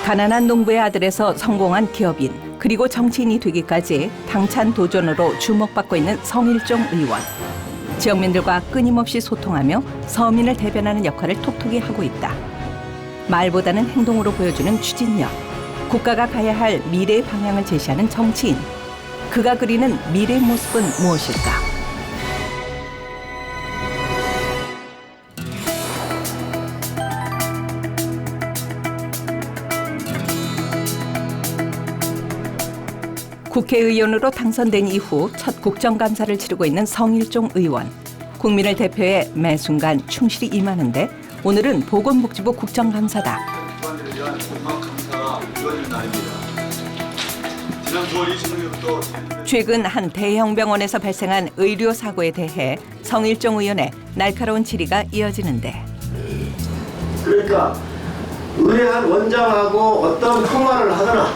가난한 농부의 아들에서 성공한 기업인 그리고 정치인이 되기까지 당찬 도전으로 주목받고 있는 성일종 의원. 지역민들과 끊임없이 소통하며 서민을 대변하는 역할을 톡톡히 하고 있다. 말보다는 행동으로 보여주는 추진력. 국가가 가야 할 미래의 방향을 제시하는 정치인. 그가 그리는 미래의 모습은 무엇일까? 국회의원으로 당선된 이후 첫 국정감사를 치르고 있는 성일종 의원. 국민을 대표해 매 순간 충실히 임하는데 오늘은 보건복지부 국정감사다. 기관들에 대한 공방감사가 이루어질 날입니다. 지난 9월 26일부터 최근 한 대형 병원에서 발생한 의료 사고에 대해 성일종 의원의 날카로운 질의가 이어지는데 그러니까 의뢰한 원장하고 어떤 통화를 하거나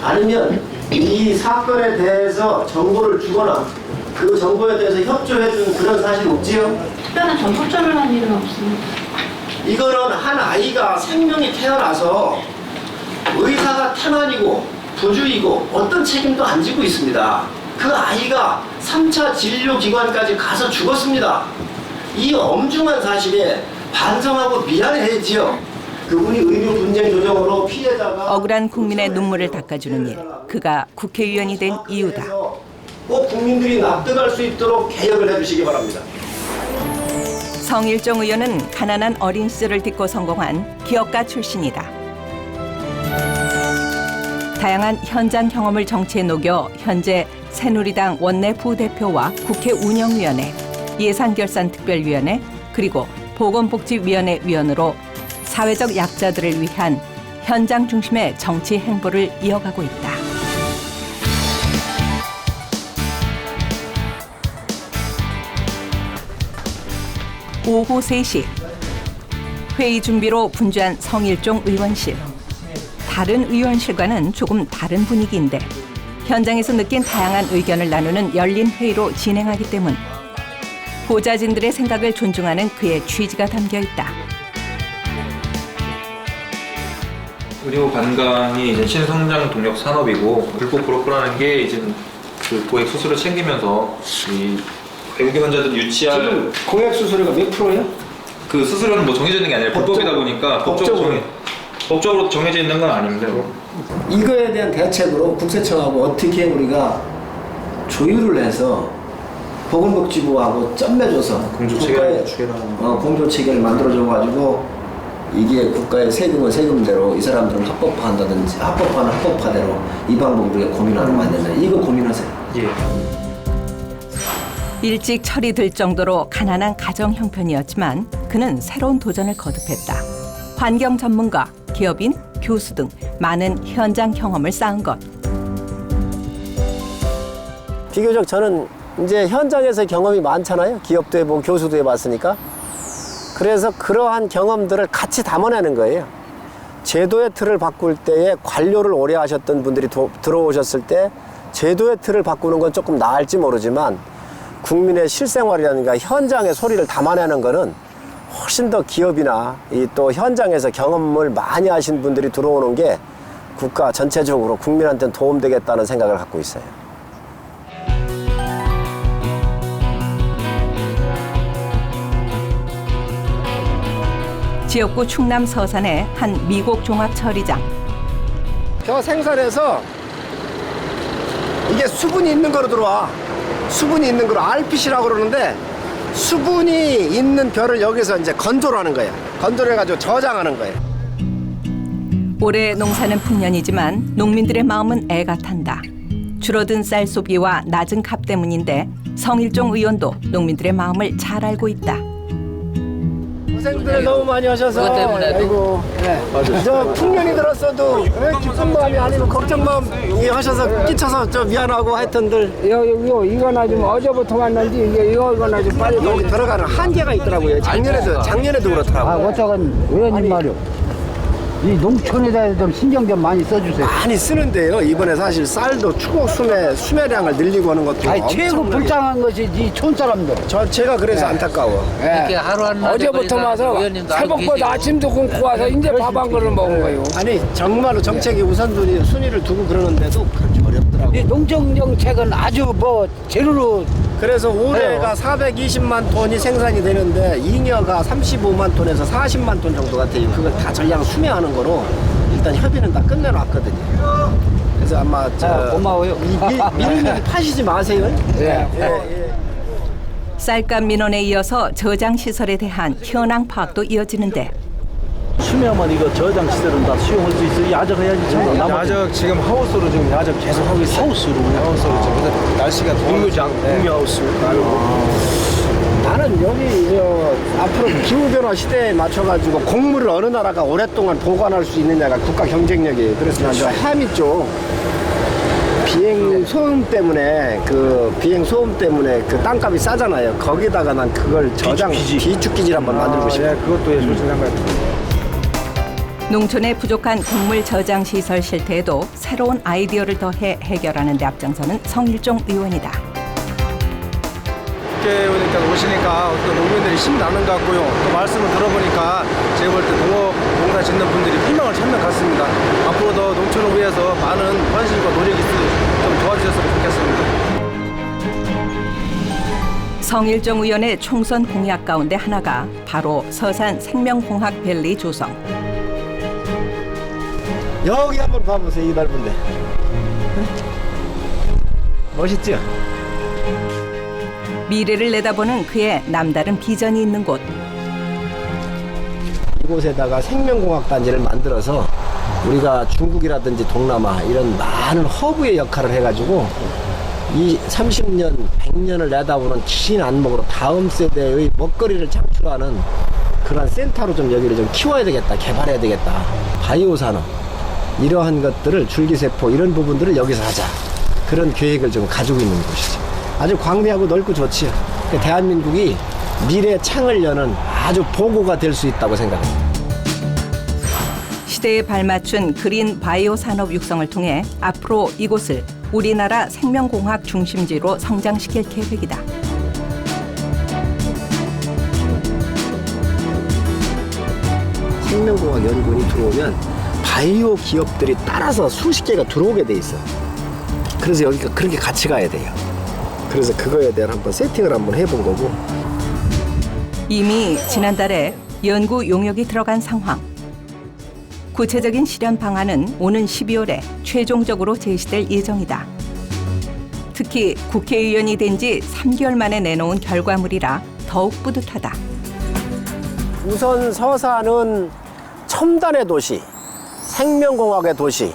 아니면 이 사건에 대해서 정보를 주거나 그 정보에 대해서 협조해준 그런 사실 없지요? 특별한 정보전을 한 일은 없습니다. 이거는 한 아이가 생명이 태어나서 의사가 태만이고 부주의고 어떤 책임도 안 지고 있습니다. 그 아이가 3차 진료기관까지 가서 죽었습니다. 이 엄중한 사실에 반성하고 미안해야지요. 그분이 의료 분쟁 조정으로 피해자가 억울한 국민의 눈물을 닦아주는 일. 그가 국회의원이 된 이유다. 꼭 국민들이 납득할 수 있도록 개혁을 해주시기 바랍니다. 성일종 의원은 가난한 어린 시절을 딛고 성공한 기업가 출신이다. 다양한 현장 경험을 정치에 녹여 현재 새누리당 원내 부대표와 국회 운영위원회, 예산결산특별위원회, 그리고 보건복지위원회 위원으로 사회적 약자들을 위한 현장 중심의 정치 행보를 이어가고 있다. 오후 3시 회의 준비로 분주한 성일종 의원실. 다른 의원실과는 조금 다른 분위기인데 현장에서 느낀 다양한 의견을 나누는 열린 회의로 진행하기 때문 보좌진들의 생각을 존중하는 그의 취지가 담겨 있다. 의료 관광이 이제 신성장 동력 산업이고 불법 브로커라는 게 이제 그 고액 수수료 챙기면서 이 외국인 환자들 유치할 지금 공약 수수료가 몇 프로예요? 그 수수료는 뭐 정해져 있는 게 아니라 불법이다 보니까 법적으로 정해져 있는 건 아닌데 이거에 대한 대책으로 국세청하고 어떻게 우리가 조율을 해서 보건복지부하고 점매줘서 공조체계를 공조체계를 만들어줘가지고 이게 국가의 세금은 세금대로 이 사람들은 합법화한다든지 합법화는 합법화대로 이 방법을 우리가 고민하면 안 된다. 이거 고민하세요. 예. 일찍 철이 들 정도로 가난한 가정 형편이었지만 그는 새로운 도전을 거듭했다. 환경 전문가, 기업인, 교수 등 많은 현장 경험을 쌓은 것. 비교적 저는 이제 현장에서 경험이 많잖아요. 기업도 해보고 교수도 해봤으니까. 그래서 그러한 경험들을 같이 담아내는 거예요. 제도의 틀을 바꿀 때에 관료를 오래 하셨던 분들이 들어오셨을 때 제도의 틀을 바꾸는 건 조금 나을지 모르지만 국민의 실생활이라든가 현장의 소리를 담아내는 거는 훨씬 더 기업이나 이 또 현장에서 경험을 많이 하신 분들이 들어오는 게 국가 전체적으로 국민한테는 도움되겠다는 생각을 갖고 있어요. 지역구 충남 서산의 한 미국 종합 처리장. 저 생선에서 이게 수분이 있는 거로 들어와. 수분이 있는 거로 RPC라고 그러는데 수분이 있는 벼를 여기서 이제 건조를 하는 거예요. 건조를 해가지고 저장하는 거예요. 올해 농사는 풍년이지만 농민들의 마음은 애가 탄다. 줄어든 쌀 소비와 낮은 값 때문인데 성일종 의원도 농민들의 마음을 잘 알고 있다. 고생들 너무 많이 하셔서 그것 때문에도? 아이고, 네. 저 풍년이 들었어도 기쁜 마음이 아니고 걱정 마음이 하셔서 끼쳐서 좀 미안하고 하여튼들 이거나 좀 어제부터 왔는지 이거나 좀 빨리 여기 빨리. 들어가는 한계가 있더라고요. 작년에도 그렇더라고요. 어쩌건 의원님 말이요. 아, 어쩌건 의원님 말이요. 아, 그러니까. 그 의원님 말이요. 그 의원님 말이요. 이 농촌에다 좀 신경 좀 많이 써주세요. 많이 쓰는데요. 이번에 사실 쌀도 추곡 수매량을 늘리고 하는 것도 아니 최고 엄청나게- 불쌍한 것이 이 촌 사람들. 제가 그래서 안타까워. 예. 어제부터 와서 새벽보다 아침도 굶고 와서 이제 밥 한 그릇 먹은 거예요. 아니 정말로 정책이 순위를 두고 그러는데도 그렇게 어렵더라고. 이 농정 정책은 아주 뭐 제대로 그래서 올해가 420만 톤이 생산이 되는데 잉여가 35만 톤에서 40만 톤 정도 같아요. 그걸 다 전량 수매하는 거로 일단 협의는 다 끝내놨거든요. 그래서 아마 고마워요. 미리 파시지 마세요. 예. 쌀값 민원에 이어서 저장 시설에 대한 현황 파악도 이어지는데 수매하면 이거 저장 시설은 다 수용할 수 있어요. 야적해야지 참. 야적 지금 하우스로 지금 야적 계속 하고 있어요. 하우스로. 하우스로 지금 근데 날씨가 공유장 공유하우스. 나는 여기 앞으로 기후변화 시대에 맞춰가지고 곡물을 어느 나라가 오랫동안 보관할 수 있느냐가 국가 경쟁력이에요. 그래서 난 저 해미 쪽 비행 소음 때문에 그 땅값이 싸잖아요. 거기다가 난 그걸 저장 비축기지를 한번 만들고 싶어요. 그것도 예, 조심한 것 같아요. 농촌의 부족한 곡물 저장 시설 실태에도 새로운 아이디어를 더해 해결하는 데 앞장서는 성일종 의원이다. 이렇게 오시니까 어떤 농민들이 힘 나는 것 같고요. 또 말씀을 들어보니까 제가 볼 때 농사 짓는 분들이 희망을 찾는 것 같습니다. 앞으로도 농촌을 위해서 많은 관심과 노력이 좀 도와주셨으면 좋겠습니다. 성일종 의원의 총선 공약 가운데 하나가 바로 서산 생명공학밸리 조성. 여기 한번 봐보세요. 이 넓은데. 멋있죠? 미래를 내다보는 그의 남다른 비전이 있는 곳. 이곳에다가 생명공학단지를 만들어서 우리가 중국이라든지 동남아 이런 많은 허브의 역할을 해가지고 이 30년, 100년을 내다보는 긴 안목으로 다음 세대의 먹거리를 창출하는 그런 센터로 좀 여기를 좀 키워야 되겠다, 개발해야 되겠다. 바이오 산업 이러한 것들을 줄기세포 이런 부분들을 여기서 하자. 그런 계획을 좀 가지고 있는 곳이죠. 아주 광대하고 넓고 좋지요. 대한민국이 미래 창을 여는 아주 보고가 될 수 있다고 생각합니다. 시대에 발맞춘 그린 바이오 산업 육성을 통해 앞으로 이곳을 우리나라 생명공학 중심지로 성장시킬 계획이다. 생명공학 연구원이 들어오면 바이오 기업들이 따라서 수십 개가 들어오게 돼 있어. 그래서 여기가 그렇게 같이 가야 돼요. 그래서 그거에 대한 한번 세팅을 한번 해본 거고. 이미 지난달에 연구 용역이 들어간 상황. 구체적인 실현 방안은 오는 12월에 최종적으로 제시될 예정이다. 특히 국회의원이 된 지 3개월 만에 내놓은 결과물이라 더욱 뿌듯하다. 우선 서산은 첨단의 도시, 생명공학의 도시,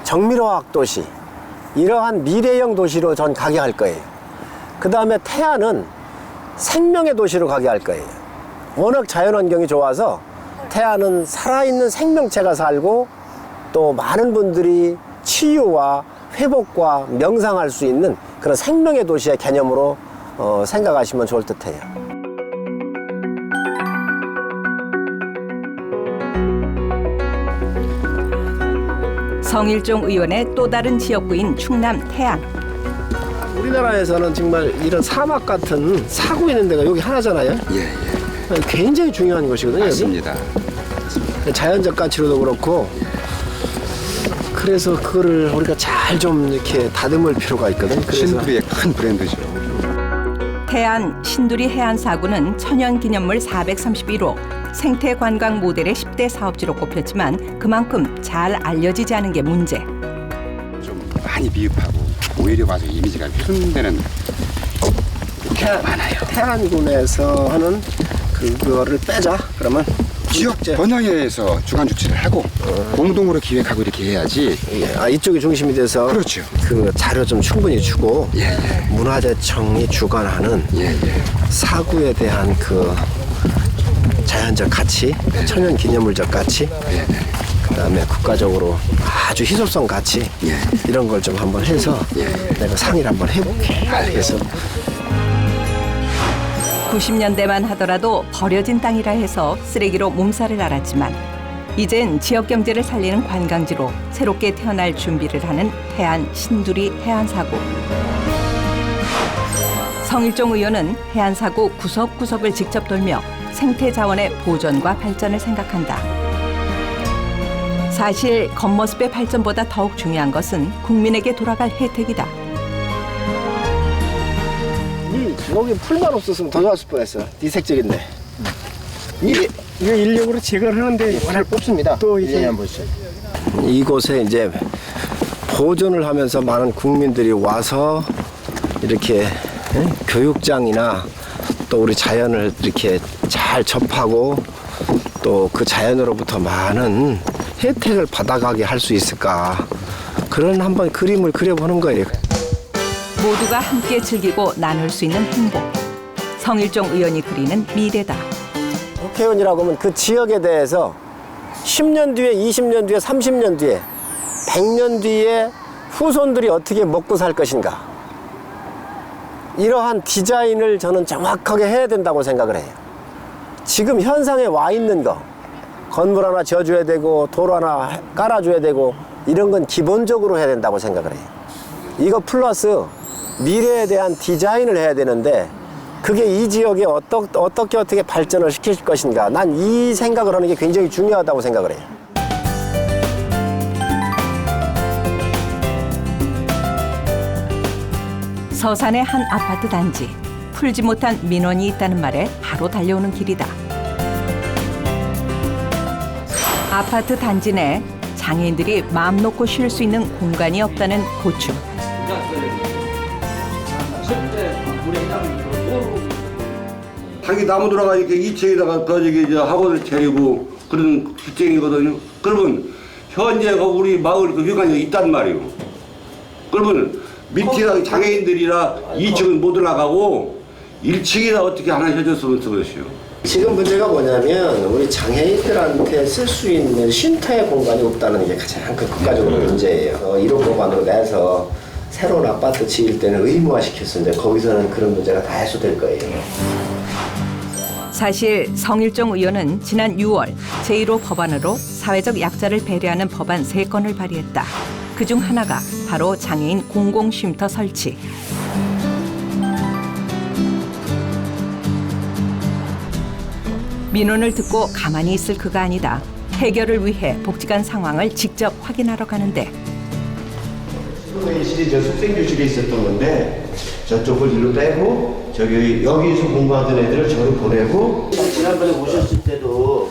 정밀화학 도시 이러한 미래형 도시로 전 가게 할 거예요. 그 다음에 태안은 생명의 도시로 가게 할 거예요. 워낙 자연환경이 좋아서 태안은 살아있는 생명체가 살고 또 많은 분들이 치유와 회복과 명상할 수 있는 그런 생명의 도시의 개념으로 생각하시면 좋을 듯해요. 성일종 의원의 또 다른 지역구인 충남 태안. 우리나라에서는 정말 이런 사막 같은 사고 있는 데가 여기 하나잖아요. 굉장히 중요한 곳이거든요. 맞습니다. 여기. 자연적 가치로도 그렇고. 그래서 그거를 우리가 잘 좀 이렇게 다듬을 필요가 있거든. 그래서 신두리의 큰 브랜드죠. 태안 신두리 해안사구는 천연기념물 431호, 생태관광 모델의 10대 사업지로 꼽혔지만 그만큼 잘 알려지지 않은 게 문제. 좀 많이 미흡하고 오히려 봐서 이미지가 훼손되는 경우가 많아요. 태안군에서 하는 그거를 빼자. 그러면 지역 번영회에서 주관 주치를 하고 공동으로 기획하고 이렇게 해야지. 이쪽이 중심이 돼서 그렇죠. 그 자료 좀 충분히 주고 예. 문화재청이 주관하는 예. 사구에 대한 그 자연적 가치, 천연기념물적 가치, 그다음에 국가적으로 아주 희소성 가치 이런 걸 좀 한번 해서 내가 상의를 한번 해볼게. 그래서 90년대만 하더라도 버려진 땅이라 해서 쓰레기로 몸살을 앓았지만 이젠 지역 경제를 살리는 관광지로 새롭게 태어날 준비를 하는 해안 신두리 해안사구. 성일종 의원은 해안사구 구석구석을 직접 돌며 생태 자원의 보존과 발전을 생각한다. 사실 겉모습의 발전보다 더욱 중요한 것은 국민에게 돌아갈 혜택이다. 여기 풀만 없었으면 더 좋았을 뻔했어. 이색적인데. 이거 인력으로 제거를 하는데 잘 뽑습니다. 또 이제 한번 보시죠. 이곳에 이제 보존을 하면서 많은 국민들이 와서 이렇게 교육장이나 또 우리 자연을 이렇게 잘 접하고 또 그 자연으로부터 많은 혜택을 받아가게 할 수 있을까, 그런 한번 그림을 그려보는 거예요. 모두가 함께 즐기고 나눌 수 있는 행복. 성일종 의원이 그리는 미래다. 국회의원이라고 하면 그 지역에 대해서 10년 뒤에, 20년 뒤에, 30년 뒤에, 100년 뒤에 후손들이 어떻게 먹고 살 것인가, 이러한 디자인을 저는 정확하게 해야 된다고 생각을 해요. 지금 현상에 와 있는 거, 건물 하나 지어줘야 되고 도로 하나 깔아줘야 되고 이런 건 기본적으로 해야 된다고 생각을 해요. 이거 플러스 미래에 대한 디자인을 해야 되는데 그게 이 지역에 어떻게 발전을 시킬 것인가, 난 이 생각을 하는 게 굉장히 중요하다고 생각을 해요. 서산의 한 아파트 단지. 풀지 못한 민원이 있다는 말에 바로 달려오는 길이다. 아파트 단지 내 장애인들이 마음 놓고 쉴 수 있는 공간이 없다는 고충. 자기 나무 돌아가 이렇게 2층에다가 더 저기 이제 학원을 차리고 그런 직장이거든요. 그러면 현재 우리 마을 그 휴관이 있단 말이에요. 그러면 밑이랑 장애인들이라 2층은 못 올라가고 1층이나 어떻게 하나 해줬으면 좋겠어요. 지금 문제가 뭐냐면 우리 장애인들한테 쓸 수 있는 쉼터의 공간이 없다는 게 가장 큰 국가적으로 문제예요. 1호 법안으로 내서 새로운 아파트 지을 때는 의무화시켰었는데 거기서는 그런 문제가 다 해소될 거예요. 사실 성일종 의원은 지난 6월 제1호 법안으로 사회적 약자를 배려하는 법안 3건을 발의했다. 그중 하나가 바로 장애인 공공쉼터 설치. 민원을 듣고 가만히 있을 그가 아니다. 해결을 위해 복지관 상황을 직접 확인하러 가는데 실이 저 숙생교실에 있었던 건데 저쪽을 일로 빼고 여기서 공부하던 애들을 저로 보내고, 지난번에 오셨을 때도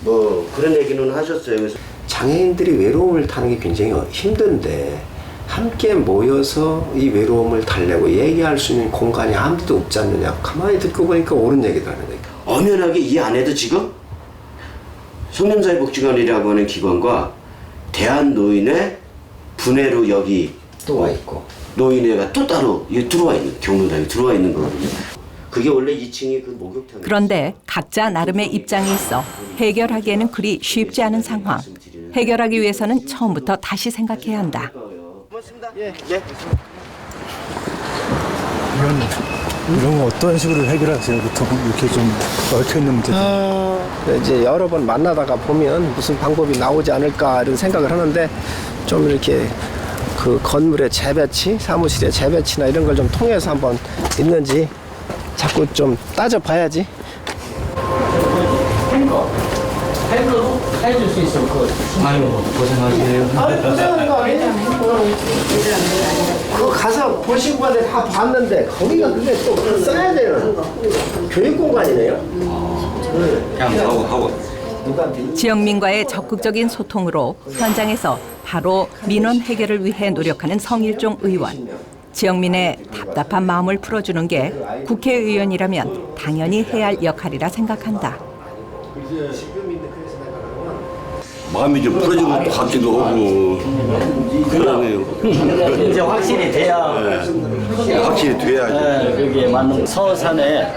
뭐 그런 얘기는 하셨어요. 그래서 장애인들이 외로움을 타는 게 굉장히 힘든데 함께 모여서 이 외로움을 달래고 얘기할 수 있는 공간이 아무데도 없지 않느냐. 가만히 듣고 보니까 옳은 얘기도 하는 거예요. 엄연하게 이 안에도 지금 성남사회복지관이라고 하는 기관과 대한노인회 분해로 여기 또 와 있고 노인회가 또 따로 들어와 있는, 경로당에 들어와 있는 거거든요. 그게 원래 2층이 그 목욕탕. 그런데 각자 나름의 입장이 있어 해결하기에는 그리 쉽지 않은 상황. 해결하기 위해서는 처음부터 다시 생각해야 한다. 고맙습니다. 예. 예. 이런 거 어떤 식으로 해결하세요? 보통 이렇게 좀 얽혀있는 문제들. 이제 여러 번 만나다가 보면 무슨 방법이 나오지 않을까 이런 생각을 하는데, 좀 이렇게 그 건물의 재배치, 사무실의 재배치나 이런 걸 좀 통해서 한번 있는지 자꾸 좀 따져봐야지. 헬로로 해줄 수 있으면 그거. 아유, 고생하세요. 고생하는 거 아니에요? 그거 가서 보신 분한테 다 봤는데 거기가 근데 또 써야 되는 교육 공간이네요. 그냥 하고. 지역민과의 적극적인 소통으로 현장에서 바로 민원 해결을 위해 노력하는 성일종 의원. 지역민의 답답한 마음을 풀어주는 게 국회의원이라면 당연히 해야 할 역할이라 생각한다. 마음이 좀 풀어진 것도 같기도 하고 그러네요. 이제 확실히 돼야. 네. 확실히 돼야죠. 그게 맞는 서산에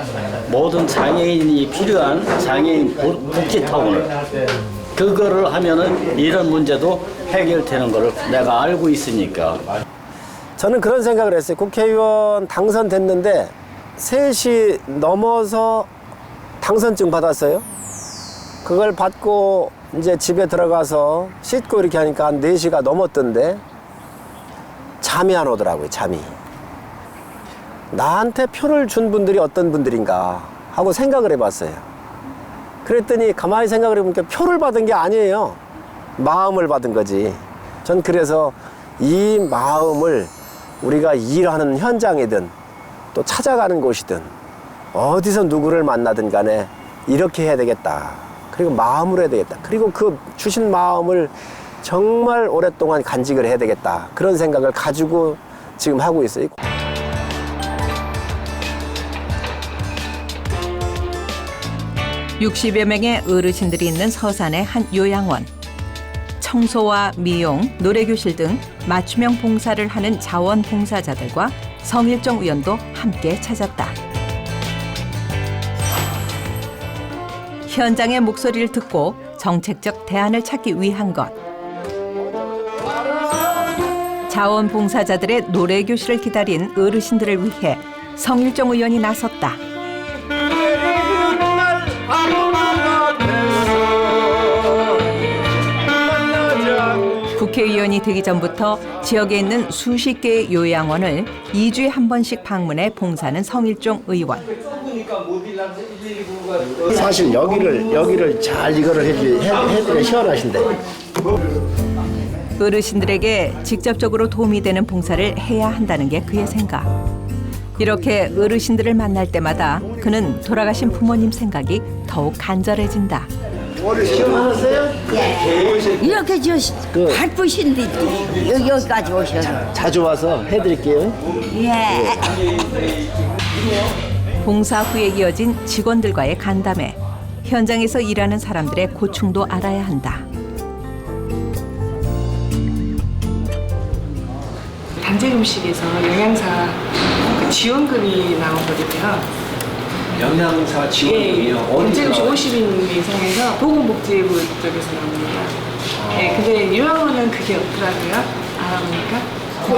모든 장애인이 필요한 장애인 복지타운을 그거를 하면은 이런 문제도 해결되는 걸 내가 알고 있으니까. 저는 그런 생각을 했어요. 국회의원 당선됐는데 3시 넘어서 당선증 받았어요. 그걸 받고 이제 집에 들어가서 씻고 이렇게 하니까 한 4시가 넘었던데 잠이 안 오더라고요, 잠이. 나한테 표를 준 분들이 어떤 분들인가 하고 생각을 해봤어요. 그랬더니 가만히 생각을 해보니까 표를 받은 게 아니에요. 마음을 받은 거지. 전 그래서 이 마음을 우리가 일하는 현장이든 또 찾아가는 곳이든 어디서 누구를 만나든 간에 이렇게 해야 되겠다. 그리고 마음으로 해야 되겠다. 그리고 그 주신 마음을 정말 오랫동안 간직을 해야 되겠다. 그런 생각을 가지고 지금 하고 있어요. 60여 명의 어르신들이 있는 서산의 한 요양원. 청소와 미용, 노래교실 등 맞춤형 봉사를 하는 자원봉사자들과 성일정 의원도 함께 찾았다. 현장의 목소리를 듣고 정책적 대안을 찾기 위한 것. 자원봉사자들의 노래교실을 기다린 어르신들을 위해 성일정 의원이 나섰다. 국회의원이 되기 전부터 지역에 있는 수십 개의 요양원을 2주에 한 번씩 방문해 봉사하는 성일종 의원. 사실 여기를 잘 이거를 해드려 시원하신데. 어르신들에게 직접적으로 도움이 되는 봉사를 해야 한다는 게 그의 생각. 이렇게 어르신들을 만날 때마다 그는 돌아가신 부모님 생각이 더욱 간절해진다. 시원하세요? 이렇게 바쁘신데 여기까지 오셔서 자주 와서 해드릴게요. 예. 봉사 후에 이어진 직원들과의 간담회. 현장에서 일하는 사람들의 고충도 알아야 한다. 단체금식에서 영양사 지원금이 나오거든요. 영양사 지원금이요? 단체금식 50인 이상에서 보건복지부 쪽에서 나옵니다. 네, 근데 요양원은 그게 없더라고요. 알아보니까.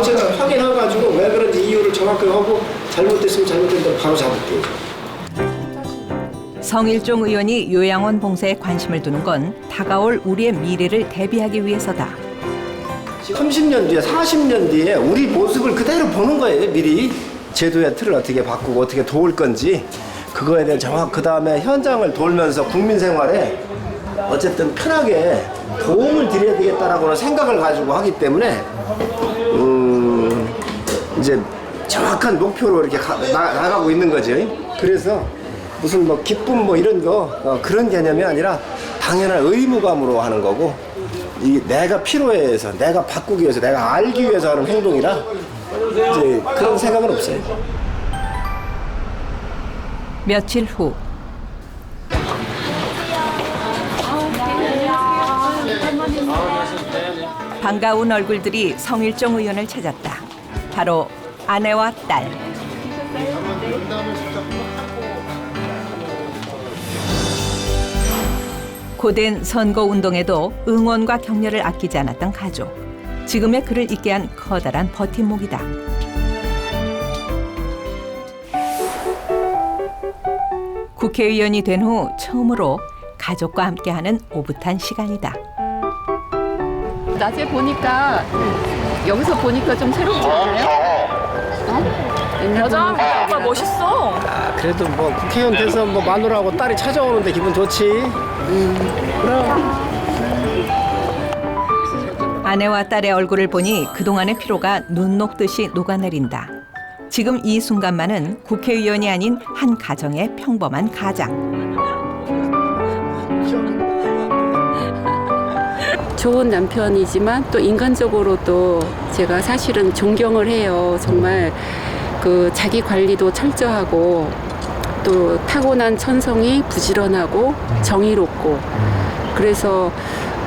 제가 확인해가지고 왜 그런지 이유를 정확히 하고 잘못됐으면 잘못된 대로 바로 잡을게요. 성일종 의원이 요양원 봉사에 관심을 두는 건 다가올 우리의 미래를 대비하기 위해서다. 30년 뒤에 40년 뒤에 우리 모습을 그대로 보는 거예요. 미리 제도의 틀을 어떻게 바꾸고 어떻게 도울 건지 그거에 대한 정확 그 다음에 현장을 돌면서 국민 생활에 어쨌든 편하게 도움을 드려야 되겠다라고는 생각을 가지고 하기 때문에 이제 정확한 목표로 이렇게 나가고 있는 거죠. 그래서 무슨 뭐 기쁨 뭐 이런 거 그런 개념이 아니라 당연한 의무감으로 하는 거고 이 내가 필요해서 내가 바꾸기 위해서 내가 알기 위해서 하는 행동이라 이제 그런 생각은 없어요. 며칠 후 반가운 얼굴들이 성일종 의원을 찾았다. 바로 아내와 딸. 고된 선거운동에도 응원과 격려를 아끼지 않았던 가족. 지금의 그를 있게 한 커다란 버팀목이다. 국회의원이 된 후 처음으로 가족과 함께하는 오붓한 시간이다. 낮에 보니까 여기서 보니까 좀 새롭지 않아요? 여자 오빠 멋있어. 그래도 뭐 국회의원 돼서 뭐 마누라하고 딸이 찾아오는데 기분 좋지. 그럼. 아내와 딸의 얼굴을 보니 그동안의 피로가 눈 녹듯이 녹아내린다. 지금 이 순간만은 국회의원이 아닌 한 가정의 평범한 가장. 좋은 남편이지만 또 인간적으로도 제가 사실은 존경을 해요. 정말 그 자기 관리도 철저하고 또 타고난 천성이 부지런하고 정의롭고 그래서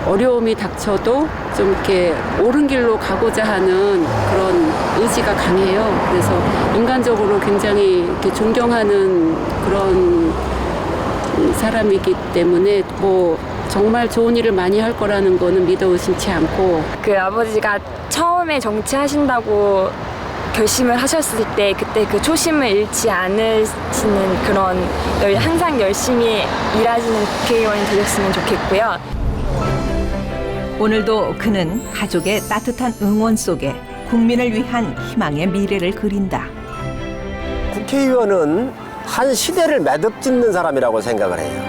어려움이 닥쳐도 좀 이렇게 옳은 길로 가고자 하는 그런 의지가 강해요. 그래서 인간적으로 굉장히 이렇게 존경하는 그런 사람이기 때문에 뭐 정말 좋은 일을 많이 할 거라는 거는 믿어 의심치 않고. 그 아버지가 처음에 정치하신다고 결심을 하셨을 때 그때 그 초심을 잃지 않으시는 그런 항상 열심히 일하시는 국회의원이 되셨으면 좋겠고요. 오늘도 그는 가족의 따뜻한 응원 속에 국민을 위한 희망의 미래를 그린다. 국회의원은 한 시대를 매듭짓는 사람이라고 생각을 해요.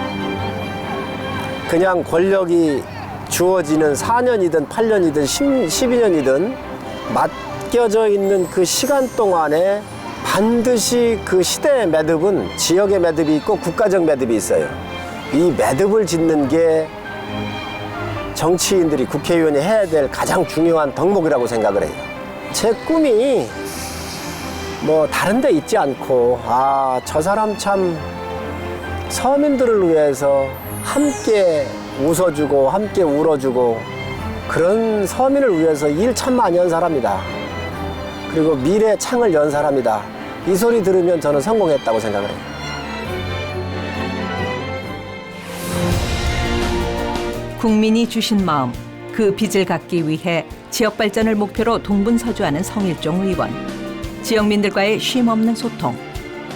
그냥 권력이 주어지는 4년이든 8년이든 12년이든 맡겨져 있는 그 시간 동안에 반드시 그 시대의 매듭은 지역의 매듭이 있고 국가적 매듭이 있어요. 이 매듭을 짓는 게 정치인들이 국회의원이 해야 될 가장 중요한 덕목이라고 생각을 해요. 제 꿈이 뭐 다른 데 있지 않고 저 사람 참 서민들을 위해서 함께 웃어주고 함께 울어주고 그런 서민을 위해서 일 참 많이 한 사람이다. 그리고 미래의 창을 연 사람이다. 이 소리 들으면 저는 성공했다고 생각을 해요. 국민이 주신 마음, 그 빚을 갚기 위해 지역 발전을 목표로 동분서주하는 성일종 의원. 지역민들과의 쉼없는 소통,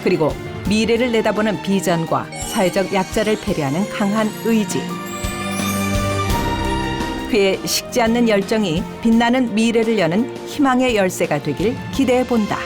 그리고 미래를 내다보는 비전과 사회적 약자를 배려하는 강한 의지. 그의 식지 않는 열정이 빛나는 미래를 여는 희망의 열쇠가 되길 기대해 본다.